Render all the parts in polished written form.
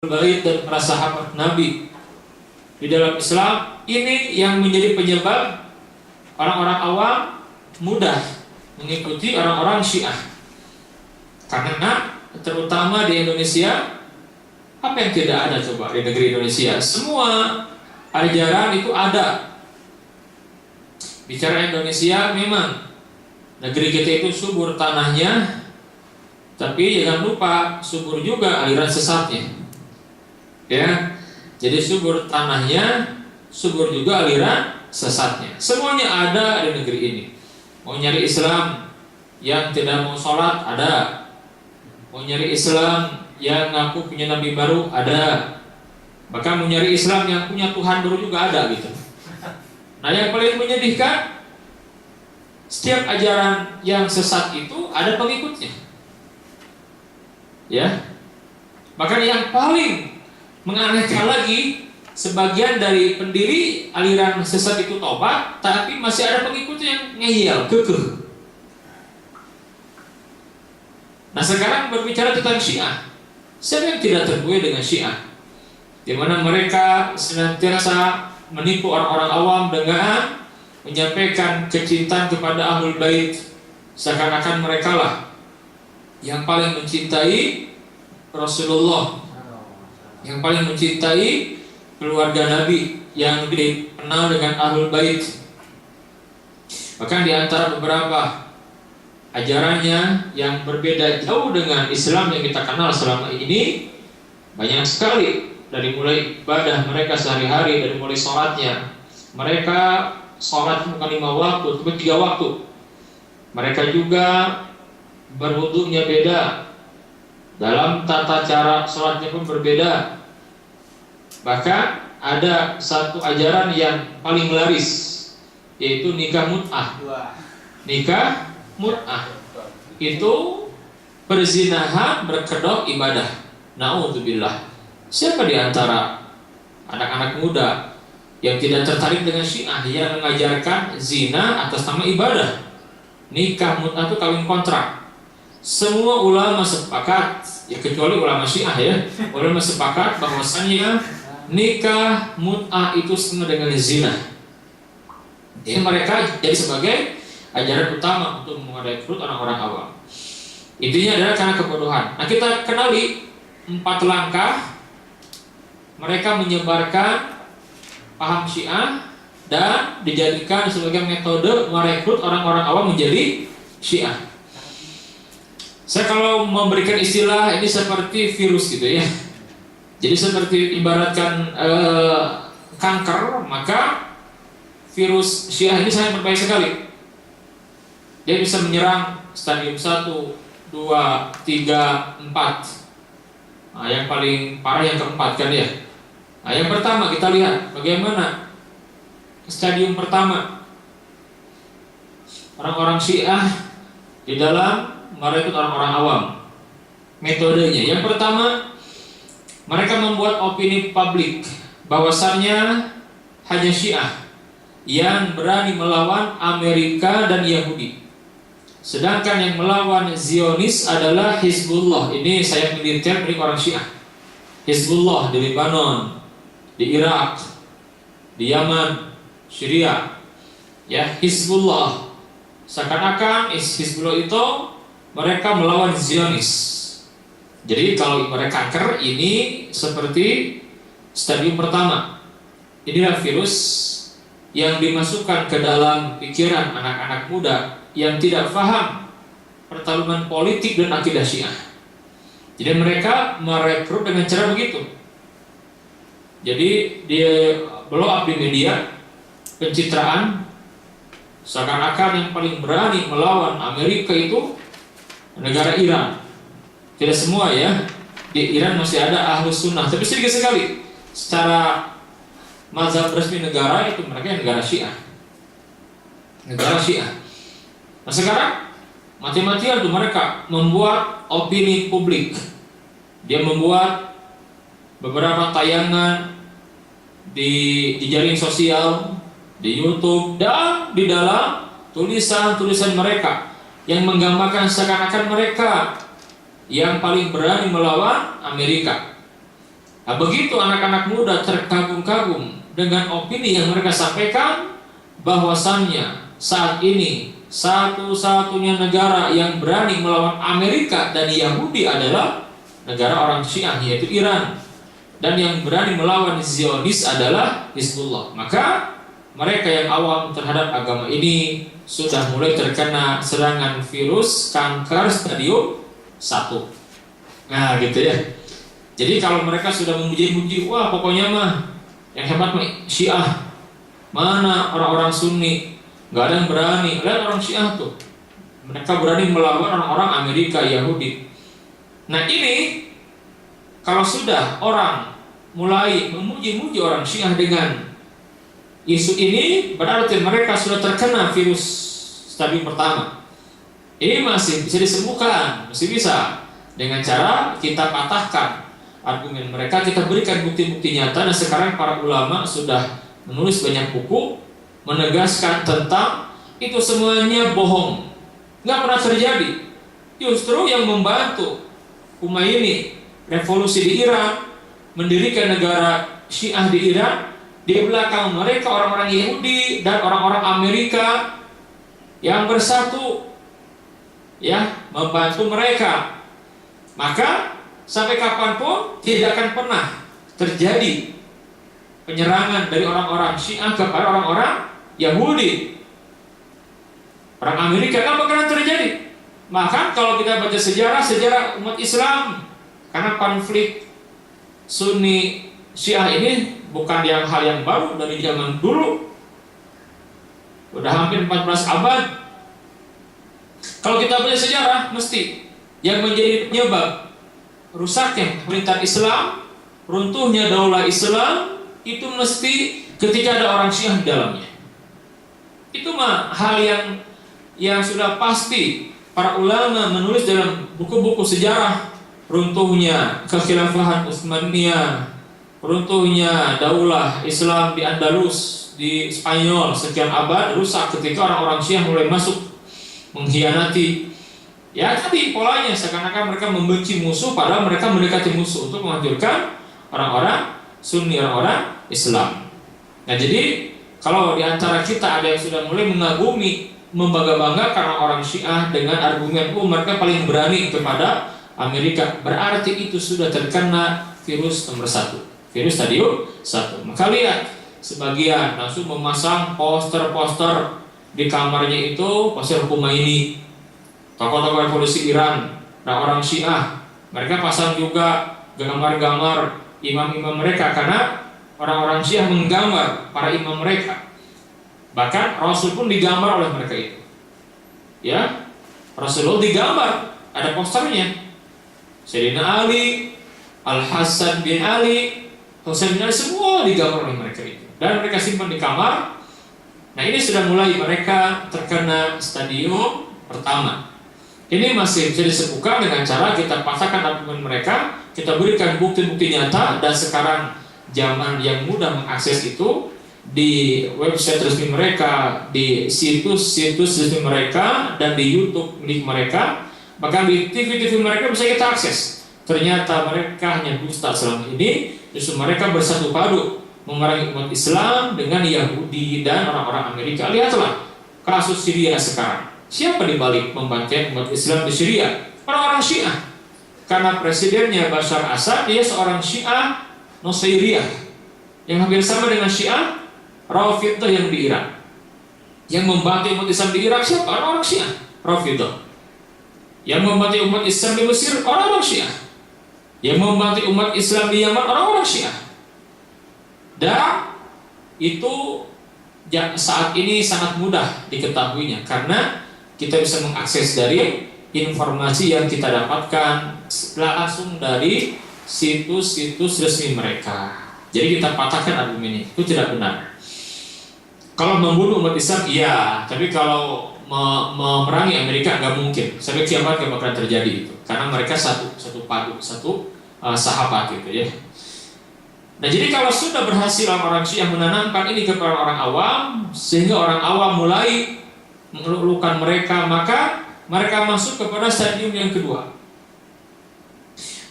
Bait dan para sahabat Nabi di dalam Islam ini yang menjadi penyebab orang-orang awam mudah mengikuti orang-orang Syiah. Karena terutama di Indonesia, apa yang tidak ada coba di negeri Indonesia? Semua ajaran itu ada. Bicara Indonesia, memang negeri kita itu subur tanahnya, tapi jangan lupa subur juga aliran sesatnya. Ya, jadi subur tanahnya, subur juga aliran sesatnya. Semuanya ada di negeri ini. Mau nyari Islam yang tidak mau sholat ada. Mau nyari Islam yang ngaku punya nabi baru ada. Bahkan mau nyari Islam yang punya Tuhan baru juga ada gitu. Nah, yang paling menyedihkan, setiap ajaran yang sesat itu ada pengikutnya. Ya. Bahkan yang paling menganehkan lagi, sebagian dari pendiri aliran sesat itu tobat, tapi masih ada pengikutnya yang ngeyel, kekeh. Nah, sekarang berbicara tentang Syiah. Siapa yang tidak terbuai dengan Syiah? Di mana mereka senantiasa menipu orang-orang awam dengan menyampaikan kecintaan kepada Ahlul Bait, seakan-akan mereka lah yang paling mencintai Rasulullah, yang paling mencintai keluarga Nabi, yang dikenal dengan Ahlul Bait. Bahkan di antara beberapa ajarannya yang berbeda jauh dengan Islam yang kita kenal selama ini, banyak sekali. Dari mulai ibadah mereka sehari-hari, dari mulai sholatnya, mereka sholat bukan 5 waktu, tapi 3 waktu. Mereka juga berwudunya beda, dalam tata cara sholatnya pun berbeda. Bahkan ada satu ajaran yang paling laris, yaitu nikah mut'ah. Nikah mut'ah itu perzinahan berkedok ibadah. Na'udzubillah. Siapa di antara anak-anak muda yang tidak tertarik dengan Syiah yang mengajarkan zina atas nama ibadah? Nikah mut'ah itu kawin kontrak. Semua ulama sepakat, ya kecuali ulama Syiah ya, ulama sepakat bahwasannya nikah mut'ah itu sama dengan zina. Jadi mereka jadi sebagai ajaran utama untuk merekrut orang-orang awam. Intinya adalah karena kebodohan. Nah, kita kenali 4 langkah mereka menyebarkan paham Syiah dan dijadikan sebagai metode merekrut orang-orang awam menjadi Syiah. Saya kalau memberikan istilah ini seperti virus gitu ya. Jadi seperti ibaratkan kanker, maka virus Syiah ini sangat berbahaya sekali. Dia bisa menyerang stadium 1, 2, 3, 4. Nah, yang paling parah yang keempat kan ya. Nah, yang pertama kita lihat bagaimana stadium pertama orang-orang Syiah di dalam merekrut orang-orang awam. Metodenya, yang pertama, mereka membuat opini publik bahwasannya hanya Syiah yang berani melawan Amerika dan Yahudi, sedangkan yang melawan Zionis adalah Hizbullah. Ini saya militer dari orang Syiah. Hizbullah di Lebanon, di Irak, di Yaman, Syria. Ya, Hizbullah. Seakan-akan Hizbullah itu mereka melawan Zionis. Jadi kalau mereka kanker, ini seperti stadium pertama. Inilah virus yang dimasukkan ke dalam pikiran anak-anak muda yang tidak paham pertarungan politik dan akidah Syiah. Jadi mereka merekrut dengan cara begitu. Jadi dia blow up di media, pencitraan, seakan-akan yang paling berani melawan Amerika itu negara Iran. Tidak semua ya. Di Iran masih ada Ahlus Sunnah, tapi sedikit sekali. Secara mazhab resmi negara itu mereka negara Syiah. Negara Syiah. Nah, sekarang mati-matian tuh mereka membuat opini publik. Dia membuat beberapa tayangan di jaring sosial, di YouTube, dan di dalam tulisan-tulisan mereka yang menggambarkan seakan-akan mereka yang paling berani melawan Amerika. Nah, begitu anak-anak muda terkagum-kagum dengan opini yang mereka sampaikan, bahwasannya saat ini satu-satunya negara yang berani melawan Amerika dan Yahudi adalah negara orang Syiah, yaitu Iran. Dan yang berani melawan Zionis adalah Hizbullah. Maka mereka yang awam terhadap agama ini sudah mulai terkena serangan virus kanker stadium 1. Nah gitu ya. Jadi kalau mereka sudah memuji-muji, wah pokoknya mah yang hebat mah Syiah, mana orang-orang Sunni, nggak ada yang berani. Lihat orang Syiah tuh, mereka berani melawan orang-orang Amerika, Yahudi. Nah ini kalau sudah orang mulai memuji-muji orang Syiah dengan isu ini, berarti mereka sudah terkena virus stadium pertama. Ini masih bisa disembuhkan, masih bisa dengan cara kita patahkan argumen mereka, kita berikan bukti-bukti nyata. Dan sekarang para ulama sudah menulis banyak buku menegaskan tentang itu semuanya bohong, nggak pernah terjadi. Justru yang membantu Khomeini revolusi di Iran, mendirikan negara Syiah di Iran, di belakang mereka orang-orang Yahudi dan orang-orang Amerika yang bersatu, ya, membantu mereka. Maka sampai kapanpun tidak akan pernah terjadi penyerangan dari orang-orang Syiah kepada orang-orang Yahudi. Perang Amerika kan bakalan terjadi. Maka kalau kita baca sejarah umat Islam, karena konflik Sunni Syiah ini bukan hal yang baru dari zaman dulu, udah hampir 14 abad. Kalau kita baca sejarah, mesti yang menjadi penyebab rusaknya pemerintahan Islam, runtuhnya daulah Islam, itu mesti ketika ada orang Syiah di dalamnya. Itu mah hal yang sudah pasti. Para ulama menulis dalam buku-buku sejarah runtuhnya kekhilafahan Utsmaniyah, runtuhnya daulah Islam di Andalus, di Spanyol sekian abad, rusak ketika orang-orang Syiah mulai masuk mengkhianati. Ya tadi polanya seakan-akan mereka membenci musuh, padahal mereka mendekati musuh untuk menghancurkan orang-orang Sunni, orang-orang Islam. Nah jadi kalau di antara kita ada yang sudah mulai mengagumi, membangga-banggakan orang Syiah dengan argumen mereka paling berani kepada Amerika, berarti itu sudah terkena virus nomor 1, virus stadium 1. Maka lihat sebagian langsung memasang poster-poster di kamarnya itu, poster Khomeini, tokoh-tokoh revolusi Iran, dan orang Syiah. Mereka pasang juga gambar-gambar imam-imam mereka, karena orang-orang Syiah menggambar para imam mereka. Bahkan Rasul pun digambar oleh mereka itu. Ya, Rasulullah digambar, ada posternya. Sayyidina Ali, Al-Hasan bin Ali, Husain bin Ali, semua digambar oleh mereka itu. Dan mereka simpan di kamar. Nah ini sudah mulai mereka terkena stadium pertama. Ini masih bisa disembuhkan dengan cara kita patahkan argumen mereka, kita berikan bukti-bukti nyata. Dan sekarang zaman yang mudah mengakses itu, di website resmi mereka, di situs-situs resmi mereka, dan di YouTube milik mereka, bahkan di TV-TV mereka bisa kita akses. Ternyata mereka hanya dusta selama ini. Justru mereka bersatu padu memerangi umat Islam dengan Yahudi dan orang-orang Amerika. Lihatlah kasus Syria sekarang. Siapa di balik membantai umat Islam di Syria? Orang-orang Syiah. Karena presidennya Bashar Assad, dia seorang Syiah Nusairiyah, yang hampir sama dengan Syiah Rafidhah yang di Irak. Yang membantai umat Islam di Irak siapa? Orang-orang Syiah Rafidhah. Yang membantai umat Islam di Mesir, orang-orang Syiah. Yang membantai umat Islam di Yaman, orang-orang Syiah. Dan itu saat ini sangat mudah diketahuinya, karena kita bisa mengakses dari informasi yang kita dapatkan langsung dari situs-situs resmi mereka. Jadi kita patahkan argumennya, itu tidak benar. Kalau membunuh umat Islam, iya, tapi kalau memerangi Amerika nggak mungkin. Sampai kiamat nggak bakal terjadi itu, karena mereka satu padu, sahabat gitu ya. Nah jadi kalau sudah berhasil orang Syiah menanamkan ini kepada orang awam, sehingga orang awam mulai mengelulukan mereka, maka mereka masuk kepada stadium yang kedua.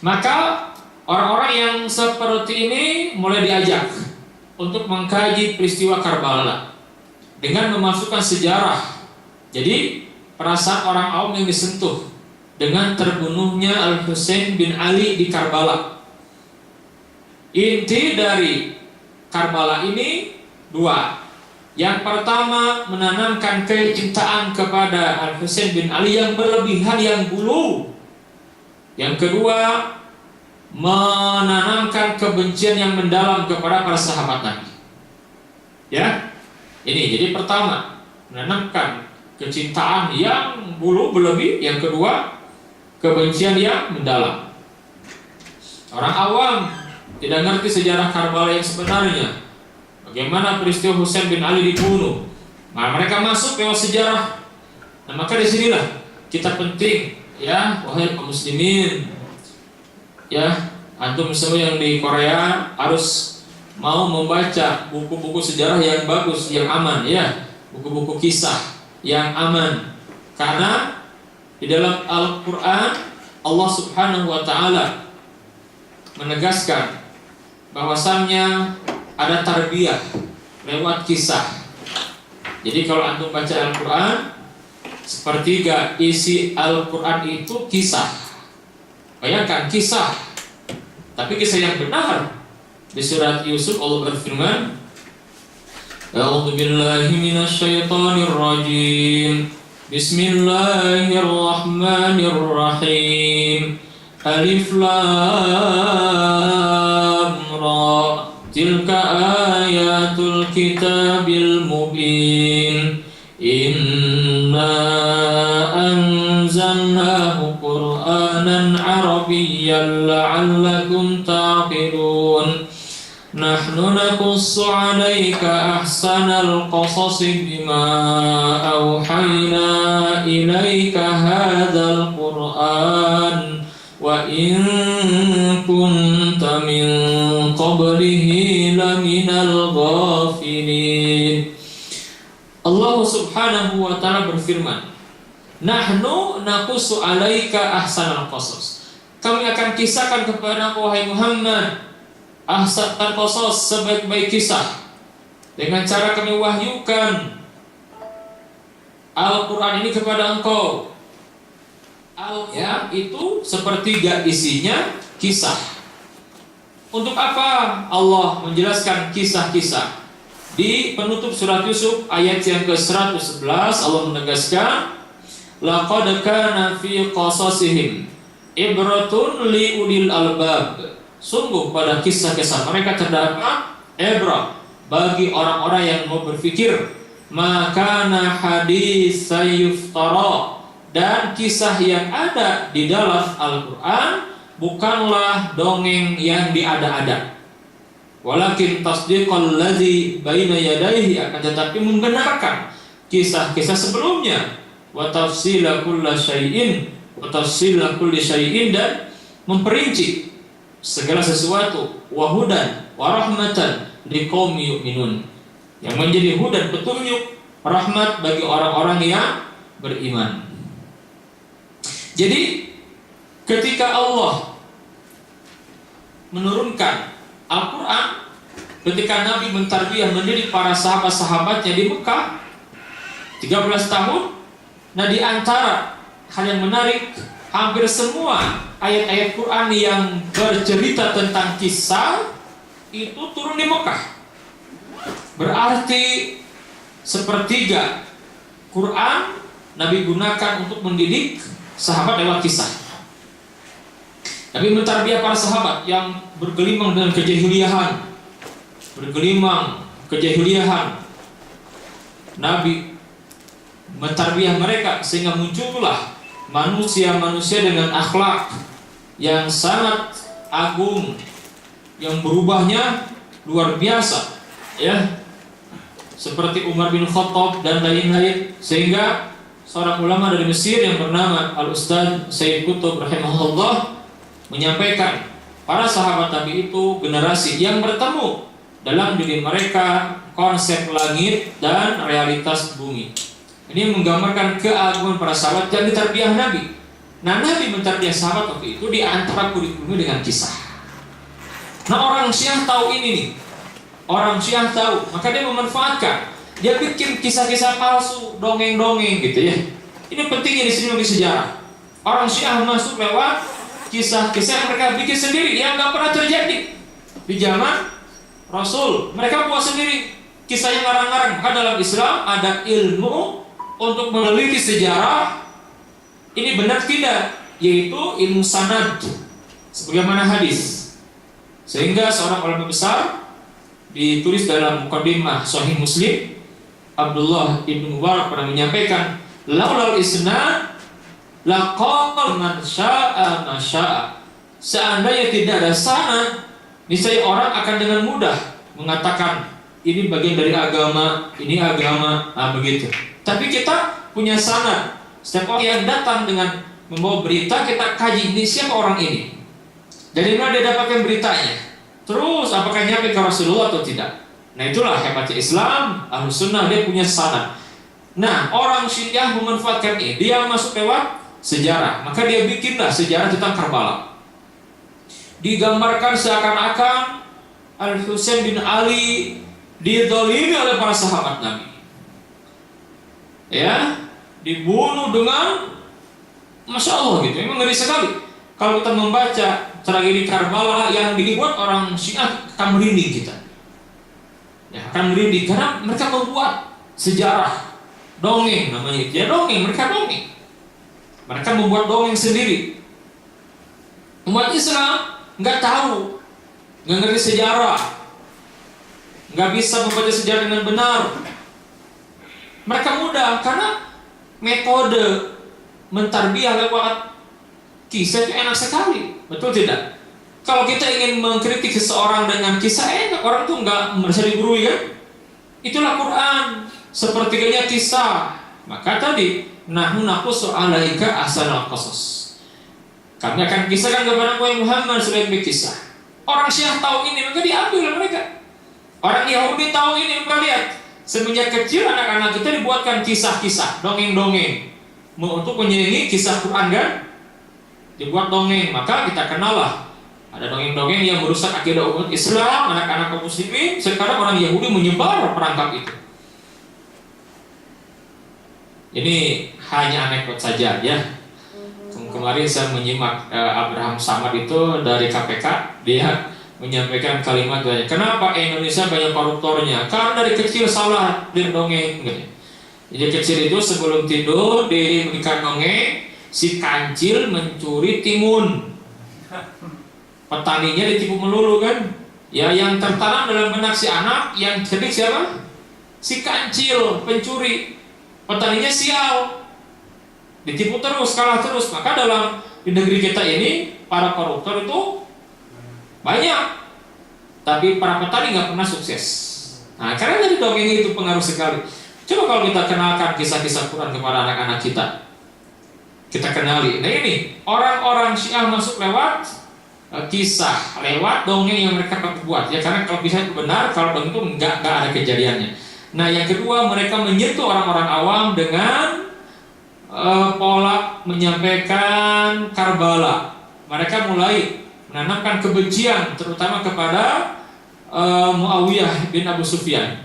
Maka Orang-orang yang seperti ini mulai diajak untuk mengkaji peristiwa Karbala dengan memasukkan sejarah. Jadi perasaan orang awam yang disentuh dengan terbunuhnya Al-Husain bin Ali di Karbala. Inti dari Karbala ini dua. Yang pertama, menanamkan kecintaan kepada Al-Husain bin Ali yang berlebihan, yang gulu. Yang kedua, menanamkan kebencian yang mendalam kepada para sahabat Nabi. Ya, ini jadi pertama, menanamkan kecintaan yang gulu berlebih. Yang kedua, kebencian yang mendalam. Orang awam tidak ngerti sejarah Karbala yang sebenarnya. Bagaimana peristiwa Husain bin Ali dibunuh? Nah, mereka masuk lewat sejarah. Nah, maka disinilah kita penting, ya, wahai kaum muslimin, ya, antum semua yang di Korea harus mau membaca buku-buku sejarah yang bagus, yang aman, ya, buku-buku kisah yang aman. Karena di dalam Al-Quran Allah Subhanahu wa Ta'ala menegaskan bahwasannya ada tarbiyah lewat kisah. Jadi kalau antum baca Al-Quran, sepertiga isi Al-Quran itu kisah. Bayangkan kisah, tapi kisah yang benar. Di surat Yusuf Allah berfirman, A'udzu billahi minasyaitonir rajim. Bismillahirrahmanirrahim. Alif lam ra. Tilka ayatul kitabil mubin. Inna anzalnahu Qur'anan Arabiyyan la'allakum ta'qilun. Nahnu naqussu 'alaika ahsanal qasasi bima awhayna ilaika hadzal Qur'an wa in kunta min qablihi laminal ghafilin. Allah Subhanahu wa Ta'ala berfirman, Nahnu naqussu 'alaika ahsanal qasas. Kami akan kisahkan kepada wahai Muhammad ahsanal qasas, sebaik-baik kisah, dengan cara kami wahyukan Al-Quran ini kepada engkau. Al-Quran itu sepertiga isinya kisah. Untuk apa Allah menjelaskan kisah-kisah? Di penutup surat Yusuf ayat yang ke-111 Allah menegaskan, laqad kana fi qasasihim ibratun li ulil albab. Sungguh pada kisah-kisah mereka terdapat ibrah bagi orang-orang yang mau berfikir. Makana hadits yuftara, dan kisah yang ada di dalam Al-Quran bukanlah dongeng yang diada-ada. Walakin tasdiqal ladzi baina yadayhi, akan tetapi membenarkan kisah-kisah sebelumnya. Wa tafsila kulli syai'in, wa tafsila kulli syai'in, dan memperinci segala sesuatu. Wa hudan wa rahmatan liqaumi yu'minun, yang menjadi hudan, petunjuk, rahmat bagi orang-orang yang beriman. Jadi ketika Allah menurunkan Al-Quran, ketika Nabi mentarbiyah mendidik para sahabat-sahabatnya di Mekah 13 tahun, nah di antara hal yang menarik, hampir semua ayat-ayat Quran yang bercerita tentang kisah itu turun di Mekah. Berarti sepertiga Quran Nabi gunakan untuk mendidik sahabat lewat kisah. Nabi mentarbiyah para sahabat yang bergelimang dengan kejahiliahan, Nabi mentarbiyah mereka sehingga muncullah manusia-manusia dengan akhlak yang sangat agung, yang berubahnya luar biasa, ya, seperti Umar bin Khattab dan lain-lain. Sehingga seorang ulama dari Mesir yang bernama Al-Ustadz Sayyid Qutb rahimahullah menyampaikan, para sahabat Nabi itu generasi yang bertemu dalam diri mereka konsep langit dan realitas bumi. Ini menggambarkan keagungan para sahabat yang ditarbiyah Nabi. Nah, Nabi mentarbiyah sahabat waktu itu di antara kurikulumnya dengan kisah. Nah, orang Syiah tahu ini nih. Orang Syiah tahu, maka dia memanfaatkan. Dia bikin kisah-kisah palsu, dongeng-dongeng gitu ya. Ini pentingnya di sini bagi sejarah. Orang Syiah masuk lewat kisah-kisah yang mereka bikin sendiri yang nggak pernah terjadi di zaman Rasul. Mereka buat sendiri kisah yang ngarang-ngarang. Maka dalam Islam ada ilmu untuk meneliti sejarah. Ini benar tidak? Yaitu ilmu sanad, sebagaimana hadis. Sehingga seorang ulama besar ditulis dalam Muqaddimah Sahih Muslim, Abdullah ibn Mubarak pernah menyampaikan, laulal isnad laqala man syaa ma syaa. Seandainya tidak ada sanad, niscaya orang akan dengan mudah mengatakan ini bagian dari agama, ini agama, begitu. Tapi kita punya sanad. Setiap orang yang datang dengan membawa berita, kita kaji ini siapa orang ini, dari mana dia dapatkan beritanya, terus apakah nyampe ke Rasulullah atau tidak. Nah, itulah hebatnya Islam. Ahlus Sunnah dia punya sanad. Nah, orang Syiah memanfaatkan ini. Dia masuk lewat sejarah, maka dia bikinlah sejarah tentang Karbala. Digambarkan seakan-akan Al-Husain bin Ali dizalimi oleh para sahabat Nabi, ya, dibunuh dengan Masya Allah gitu. Memang ngeri sekali. Kalau kita membaca tragedi Karbala yang dibuat orang Syiah, akan merinding kita. Ya, akan merinding karena mereka membuat sejarah dongeng namanya. Ya dongeng, mereka dongeng. Mereka membuat dongeng sendiri. Umat Islam nggak tahu, nggak ngerti sejarah, nggak bisa membaca sejarah dengan benar. Mereka mudah karena metode mentarbiyah lewat kisah itu enak sekali, betul tidak? Kalau kita ingin mengkritik seseorang dengan kisah, enak, orang tuh nggak merasa digurui kan? Itulah Quran, sepertiganya kisah. Maka tadi, nahnu naqussu 'alaika ahsanal qasas. Kami akan kisahkan kepada Nabi Muhammad sebaik-baik kisah. Orang Syiah tahu ini, maka diambil oleh mereka. Orang Yahudi tahu ini, maka lihat. Semenjak kecil anak-anak kita dibuatkan kisah-kisah, dongeng-dongeng untuk menyaingi kisah Quran kan? Dibuat dongeng, maka kita kenal lah. Ada dongeng-dongeng yang merusak akidah umat Islam, anak-anak kaum muslimin. Sekarang orang Yahudi menyebar perangkap itu. Ini hanya anekdot saja ya. Kemarin saya menyimak Abraham Samad itu dari KPK, dia menyampaikan kalimat banyak. Kenapa Indonesia banyak koruptornya? Karena dari kecil salah dongeng. Jadi kecil itu sebelum tidur diberikan dongeng, si kancil mencuri timun. Petaninya ditipu melulu kan? Ya, yang tertanam dalam benak si anak yang cerdik siapa? Si kancil, pencuri. Petaninya sial. Ditipu terus, kalah terus. Maka di negeri kita ini para koruptor itu banyak, tapi para petani nggak pernah sukses. Nah, karena dari dongeng itu pengaruh sekali. Coba kalau kita kenalkan kisah-kisah Quran kepada anak-anak kita, kita kenali. Nah ini orang-orang Syiah masuk lewat kisah, lewat dongeng yang mereka buat. Ya karena kalau kisah itu benar, kalau dongeng itu nggak ada kejadiannya. Nah yang kedua, mereka menyentuh orang-orang awam dengan pola menyampaikan Karbala. Mereka mulai menanamkan kebencian terutama kepada Muawiyah bin Abu Sufyan,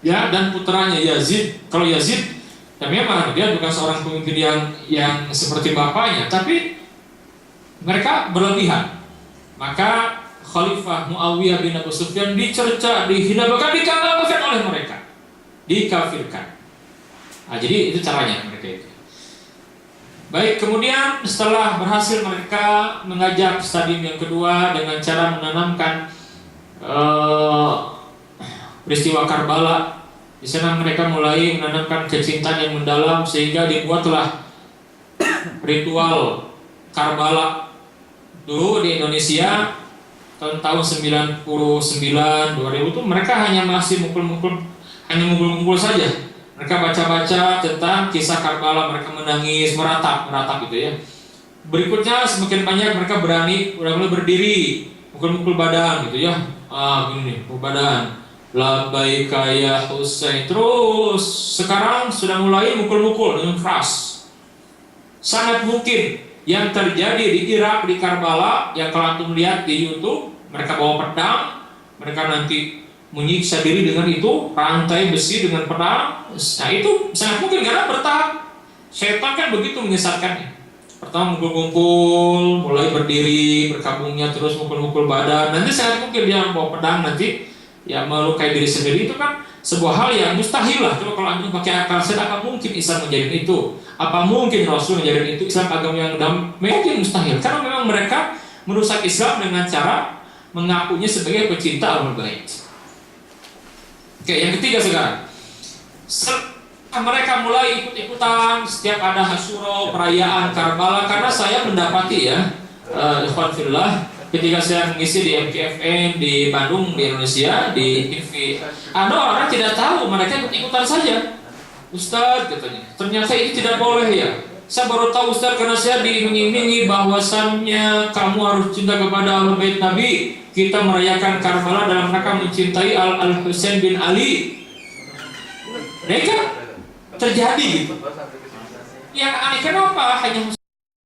ya, dan putranya Yazid. Kalau Yazid, ya memang dia bukan seorang pemimpin yang seperti bapaknya, tapi mereka berlebihan. Maka Khalifah Muawiyah bin Abu Sufyan dicerca, dihina, bahkan dikalahkan oleh mereka, dikafirkan. Nah, jadi itu caranya mereka itu. Baik, kemudian setelah berhasil mereka mengajak stadium yang kedua dengan cara menanamkan peristiwa Karbala. Di sana mereka mulai menanamkan kecintaan yang mendalam sehingga dibuatlah ritual Karbala. Dulu di Indonesia tahun 99, 2000 itu mereka hanya masih mukul-mukul saja. Mereka baca-baca tentang kisah Karbala, mereka menangis, meratap gitu ya. Berikutnya semakin banyak mereka berani berdiri, mukul-mukul badan gitu ya. Gini, mukul badan. Labbaika ya Husain. Terus sekarang sudah mulai mukul-mukul dengan keras. Sangat mungkin yang terjadi di Irak, di Karbala, yang kalau antum lihat di YouTube, mereka bawa pedang, mereka nanti menyiksa diri dengan itu, rantai besi dengan pedang. Nah itu sangat mungkin karena bertahap. Setan kan begitu menyesatkannya. Pertama mukul-mukul, mulai berdiri, berkabungnya terus mukul-mukul badan. Nanti sangat mungkin dia bawa pedang, nanti ya melukai diri sendiri. Itu kan sebuah hal yang mustahil lah. Coba kalau anda pakai akal sehat, apa mungkin Islam menjadi itu? Apa mungkin Rasul menjadi itu? Islam agama yang damai, mungkin mustahil. Karena memang mereka merusak Islam dengan cara mengakunya sebagai pecinta Ahlul Bait. Oke, yang ketiga sekarang. Mereka mulai ikut-ikutan setiap ada Asyura, perayaan Karbala. Karena saya mendapati ya, ikhwan fillah, ketika saya mengisi di MKFM di Bandung, di Indonesia, di TV, ada orang tidak tahu, mereka ikut-ikutan saja. Ustaz katanya, ternyata ini tidak boleh ya. Saya baru tahu Ustaz karena saya diiming-imingi bahwasannya kamu harus cinta kepada Ahlul Bait Nabi. Kita merayakan Karbala dalam rangka mencintai Al-Husain bin Ali. Mereka terjadi gitu. Yang aneh kenapa hanya